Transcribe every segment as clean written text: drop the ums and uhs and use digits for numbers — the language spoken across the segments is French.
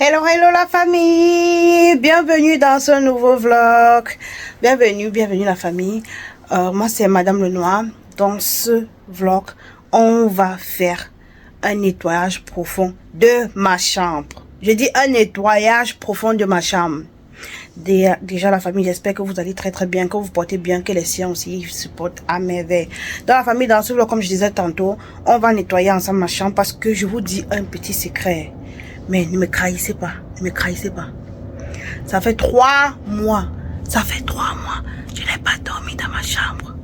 Hello la famille, bienvenue dans ce nouveau vlog. Bienvenue la famille. Moi c'est Madame Lenoir. Dans ce vlog, on va faire un nettoyage profond de ma chambre. Je dis un nettoyage profond de ma chambre. Déjà la famille, j'espère que vous allez très bien, que vous portez bien, que les siens aussi se portent à merveille. Dans la famille, dans ce vlog, comme je disais tantôt, on va nettoyer ensemble ma chambre parce que je vous dis un petit secret. Mais ne me trahissez pas, Ça fait 3 mois, je n'ai pas dormi dans ma chambre.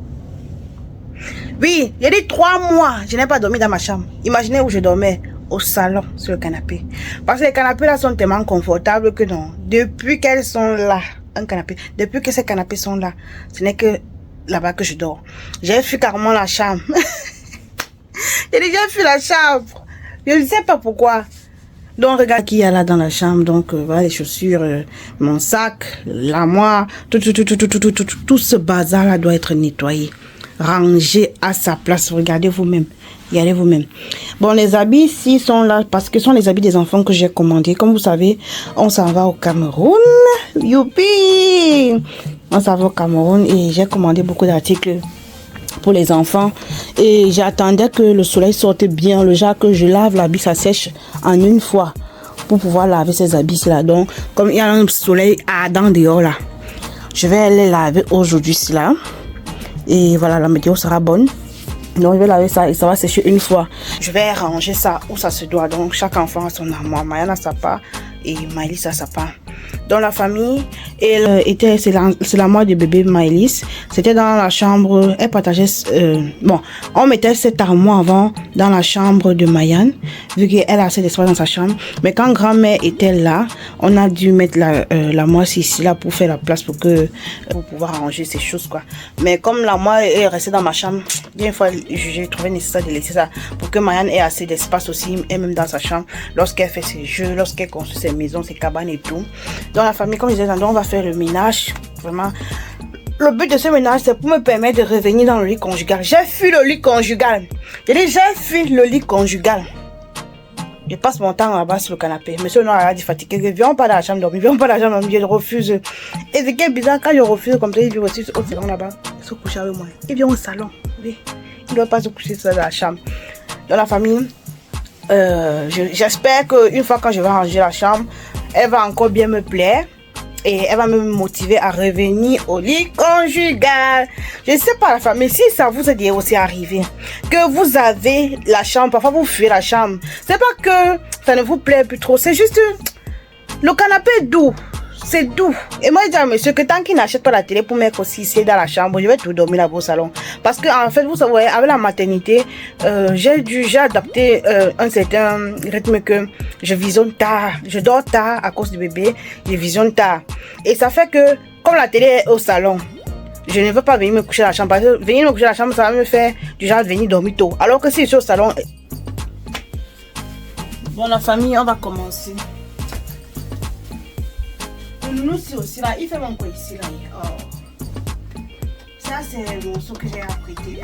Oui, il y a dit 3 mois, je n'ai pas dormi dans ma chambre. Imaginez où je dormais, au salon, sur le canapé. Parce que les canapés là sont tellement confortables que non. Depuis qu'elles sont là, depuis que ces canapés sont là, ce n'est que là-bas que je dors. J'ai fui carrément la chambre. J'ai déjà fui la chambre. Je ne sais pas pourquoi. Donc regarde qui y a là dans la chambre. Donc voilà les chaussures, mon sac, l'armoire, tout ce bazar là doit être nettoyé, rangé à sa place. Regardez vous-même. Regardez vous-même. Bon, les habits ici sont là parce que ce sont les habits des enfants que j'ai commandés. Comme vous savez, on s'en va au Cameroun. Youpi! On s'en va au Cameroun et j'ai commandé beaucoup d'articles pour les enfants. Et j'attendais que le soleil sorte bien. Le genre que je lave l'habit, ça sèche en une fois pour pouvoir laver ces habits-là. Donc, comme il y a un soleil ardent dehors là, je vais les laver aujourd'hui là. Et voilà, la météo sera bonne. Donc je vais laver ça et ça va sécher une fois. Je vais ranger ça où ça se doit. Donc chaque enfant a son armoire. Mayana a sa part et Maëlys a sa part. Dans la famille, c'est l'armoire de bébé Maëlys. C'était dans la chambre. Elle partageait. Bon, on mettait cette armoire avant dans la chambre de Mayane, vu qu'elle a assez d'espace dans sa chambre. Mais quand grand-mère était là, on a dû mettre l'armoire ici là pour faire la place pour pouvoir ranger ces choses quoi. Mais comme l'armoire est restée dans ma chambre, bien fois j'ai trouvé nécessaire de laisser ça pour que Mayane ait assez d'espace aussi, et même dans sa chambre, lorsqu'elle fait ses jeux, lorsqu'elle construit ses maisons, ses cabanes et tout. Dans la famille, comme je disais, on va faire le ménage. Vraiment, le but de ce ménage, c'est pour me permettre de revenir dans le lit conjugal. J'ai fui le lit conjugal. J'ai fui le lit conjugal. Je passe mon temps là-bas sur le canapé. Monsieur Noir a dit fatigué. Viens pas dans la chambre dormir. Je refuse. Et c'est qui est bizarre, quand je refuse comme ça, il vient aussi au salon là-bas. Il se couche avec moi. Il vient au salon. Oui. Il ne doit pas se coucher seul dans la chambre. Dans la famille, j'espère qu'une fois que je vais ranger la chambre, elle va encore bien me plaire et elle va me motiver à revenir au lit conjugal. Je ne sais pas la famille, si ça vous est aussi arrivé que vous avez la chambre, parfois vous fuyez la chambre. C'est pas que ça ne vous plaît plus trop, c'est juste le canapé est doux. C'est doux. Et moi, je dis à monsieur que tant qu'il n'achète pas la télé pour mettre aussi ici dans la chambre, je vais tout dormir là-bas au salon. Parce que, en fait, vous savez, avec la maternité, j'ai adapté un certain rythme que je visionne tard. Je dors tard à cause du bébé. Je visionne tard. Et ça fait que, comme la télé est au salon, je ne veux pas venir me coucher à la chambre. Parce que venir me coucher à la chambre, ça va me faire du genre de venir dormir tôt. Alors que si je suis au salon... Bon, la famille, on va commencer. Le nounou aussi là, il fait mon quoi ici là. Oh. Ça c'est le morceau que j'ai apprêté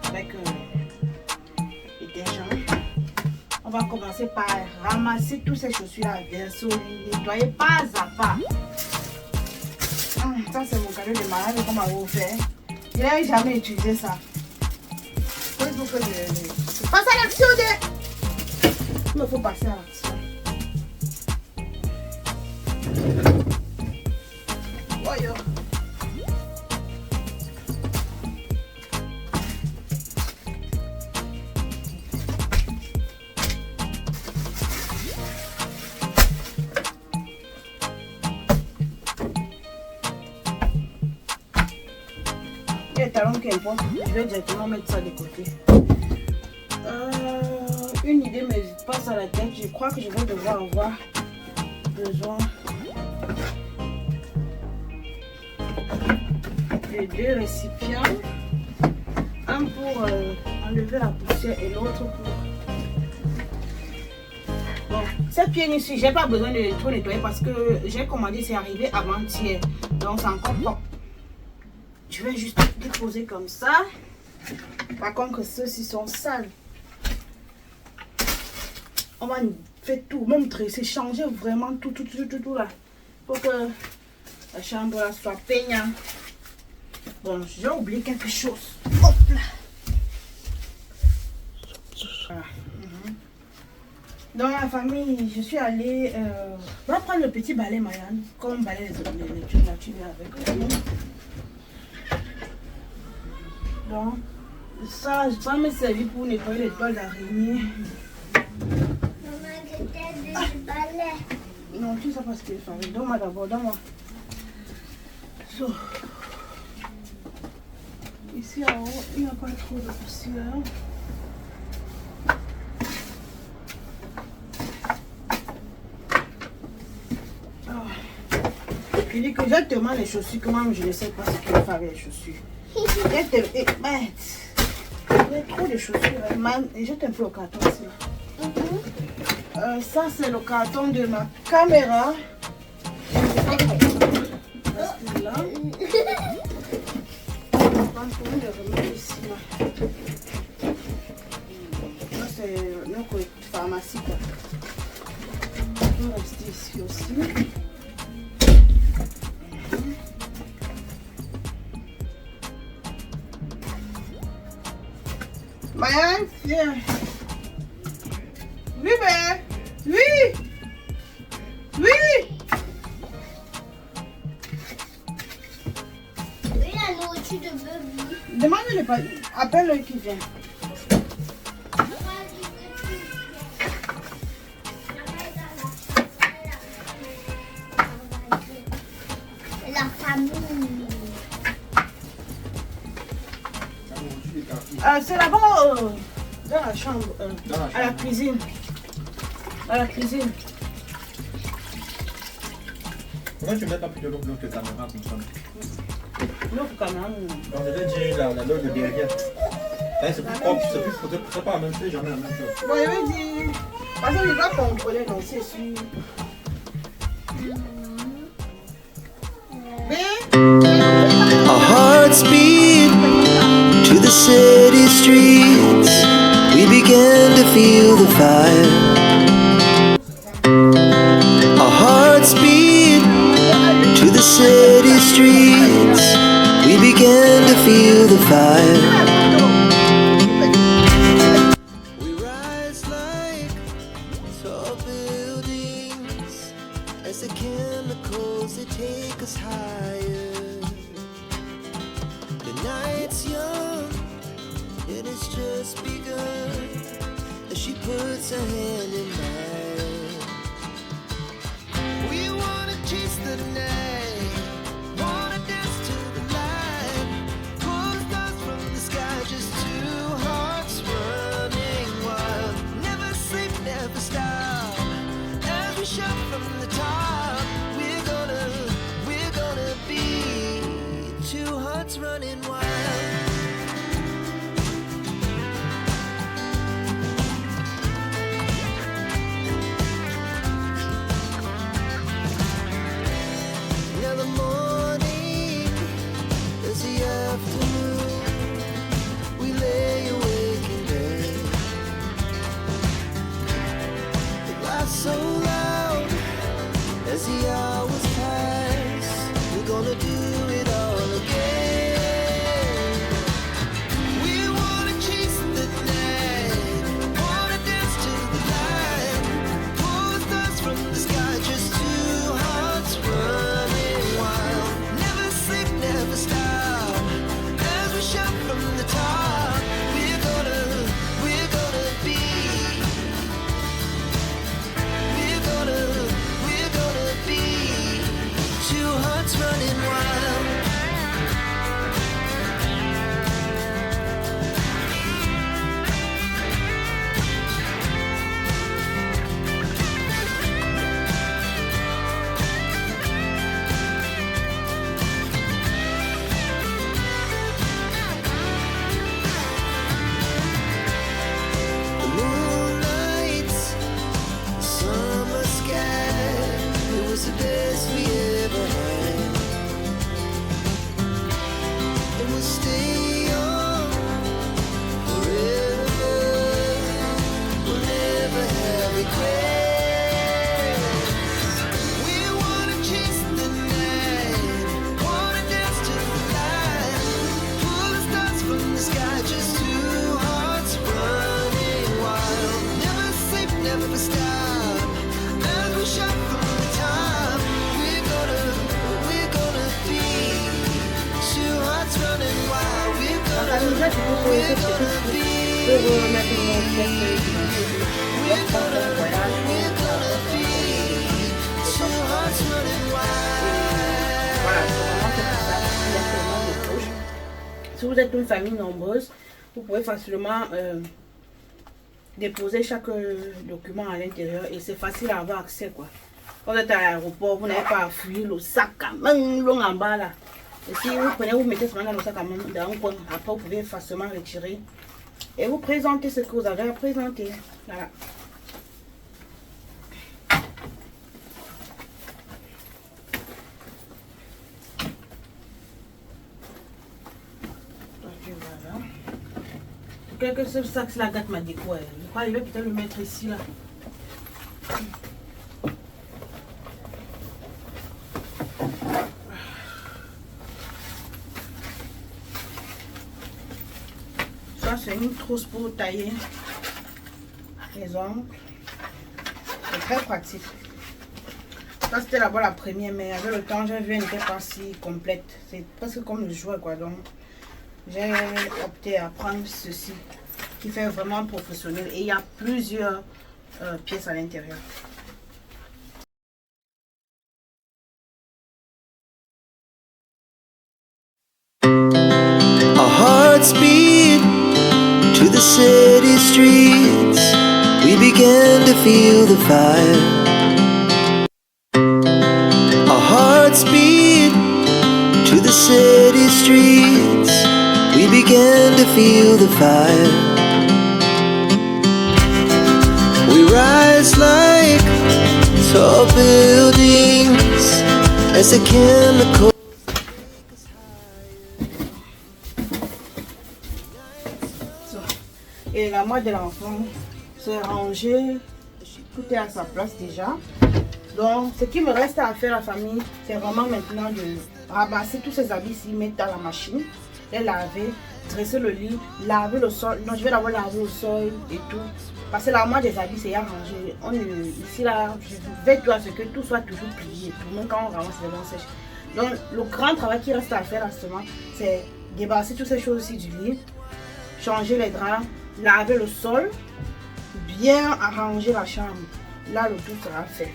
avec les déjeuners. On va commencer par ramasser toutes ces chaussures là, verso, les nettoyer pas à pas. Ça c'est mon cadeau de malade qu'on m'a offert. Je n'ai jamais utilisé ça. Il faut que je passe à l'action de... Il me faut passer à l'action. Voyons. Il y a des talons qui importent. Je vais directement mettre ça de côté. Une idée me passe à la tête. Je crois que je vais devoir avoir besoin de 2 récipients, un pour enlever la poussière et l'autre pour... Bon, cette pièce ici, j'ai pas besoin de trop nettoyer parce que j'ai commandé, c'est arrivé avant-hier, donc c'est encore propre. Je vais juste déposer comme ça. Par contre, ceux-ci sont sales. On va faire tout, même dresser, changer vraiment tout là. Pour que la chambre là soit peignante. Bon, j'ai oublié quelque chose. Hop là. Voilà. Dans la famille, je suis allée. On va prendre le petit balai Mayan, comme balai les trucs naturels avec nous. Donc, ça va me servir pour nettoyer les toiles d'araignée. Maman, je t'aide du balai. Non, tu sais pas ce qu'il faut. Donne-moi d'abord, donne-moi. So. Ici en haut, il n'y a pas trop de poussière. Je dis que j'ai tellement les chaussures que moi je ne sais pas ce qu'il faut avec les chaussures. J'ai trop de chaussures. Jette un peu le carton ici. Ça c'est le carton de ma caméra. Reste là. On va le remettre ici. Là c'est notre pharmacie. On va rester ici aussi. Mayan, viens. Oui, ben. Oui. Oui. Oui, la nourriture de bébé. Demande-le pas. Appelle-le qui vient. La famille. C'est là-bas, dans la chambre, à la cuisine. À la cuisine. Pourquoi tu mets pas plutôt l'autre caméra comme ça? L'autre caméra. On devait dire la l'autre de derrière. C'est plus propre, c'est pas la même chose, jamais la même chose. Bon, je vais dire. Parce que je dois contrôler, donc c'est sûr. Our hearts beat to the city streets. We began to feel the fire. Our hearts beat to the city streets. We began to feel the fire. We rise like tall buildings as the chemicals they take us higher. The night's young, and it's just begun as she puts her hand in mine. We wanna chase the night, wanna dance to the light, pull stars from the sky, just two hearts running wild. Never sleep, never stop, as we shout from the top. We're gonna be two hearts running wild. cette petite pour remettre mon pièce financière. Voilà, vraiment c'est pour ça. Il y a tellement de poches. Si vous êtes une famille nombreuse, vous pouvez facilement déposer chaque document à l'intérieur et c'est facile à avoir accès quoi. Quand vous êtes à l'aéroport, vous n'avez pas à fouiller le sac à main long en bas là. Et si vous prenez, vous mettez seulement dans le sac à main dans un coin, après vous pouvez facilement retirer et vous présenter ce que vous avez à présenter. Voilà. Quelque chose, ça que la gâte m'a dit quoi. Je crois qu'il va peut-être le mettre ici là. Ça c'est une trousse pour tailler les ongles. C'est très pratique. Ça c'était d'abord la première, mais avec le temps j'ai vu elle n'était pas si complète. C'est presque comme le jouet quoi donc. J'ai opté à prendre ceci qui fait vraiment professionnel et il y a plusieurs pièces à l'intérieur. Our hearts beat to the city streets. We began to feel the fire. Our hearts beat to the city streets. We began to feel the fire. We rise like tall buildings as the chemical. Et la moitié de l'enfant, c'est rangé, tout est à sa place déjà. Donc, ce qui me reste à faire la famille, c'est vraiment maintenant de ramasser tous ces habits-ci, mettre dans la machine, les laver, dresser le lit, laver le sol. Non, je vais d'abord laver le sol et tout. Parce que la moitié des habits, c'est à ranger. Ici, là, je vais tout à ce que tout soit toujours plié. Tout le monde, quand on ramasse les bons sèches. Donc, le grand travail qui reste à faire, justement, c'est débarrasser toutes ces choses-ci du lit, changer les draps, laver le sol, bien arranger la chambre. Là, le tout sera fait.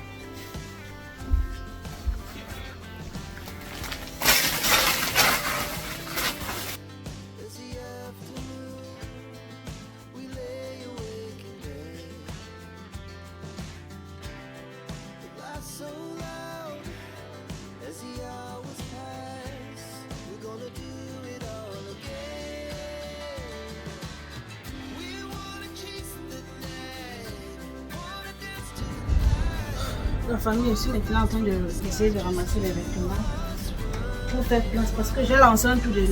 La famille aussi maintenant en train d'essayer de ramasser les vêtements pour faire place parce que j'ai lancé un tout de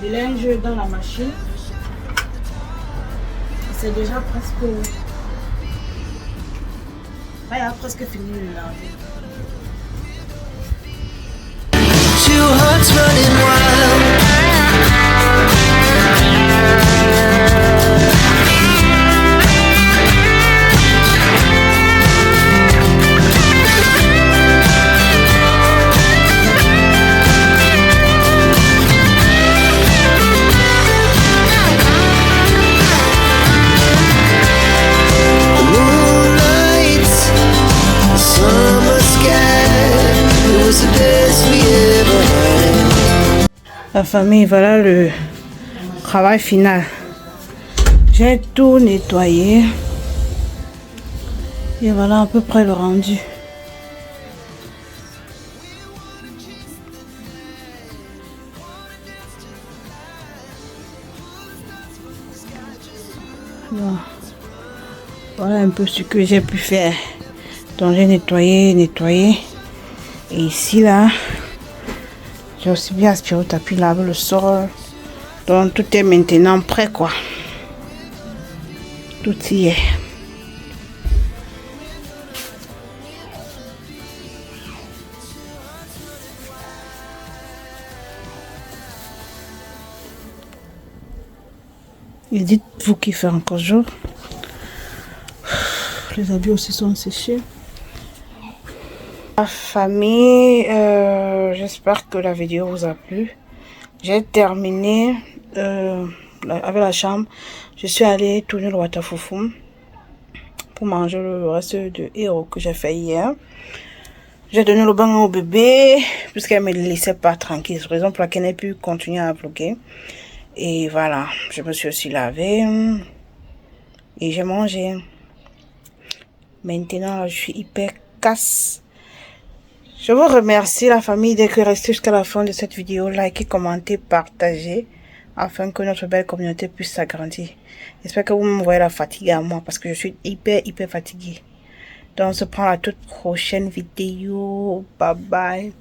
linge dans la machine. C'est déjà presque... Là, il a presque fini de laver. Two hearts running wild. The moonlight, the summer sky, it was the best we ever had. La famille, voilà le travail final. J'ai tout nettoyé. Et voilà à peu près le rendu. Bon. Voilà un peu ce que j'ai pu faire. Donc j'ai nettoyé. Et ici là, j'ai aussi bien aspiré le tapis, lavé le sol. Donc tout est maintenant prêt quoi. Tout y est. Et dites-vous qu'il fait encore jour. Les habits aussi sont séchés. La famille, j'espère que la vidéo vous a plu. J'ai terminé avec la chambre, je suis allée tourner le Watafoufou pour manger le reste de héros que j'ai fait hier. J'ai donné le bain au bébé puisqu'elle me laissait pas tranquille. C'est la raison pour laquelle elle n'a pu continuer à vlogger. Et voilà, je me suis aussi lavée et j'ai mangé. Maintenant, je suis hyper casse. Je vous remercie la famille d'être restée jusqu'à la fin de cette vidéo. Likez, commentez, partagez afin que notre belle communauté puisse s'agrandir. J'espère que vous me voyez la fatigue à moi parce que je suis hyper fatiguée. Donc on se prend la toute prochaine vidéo. Bye bye.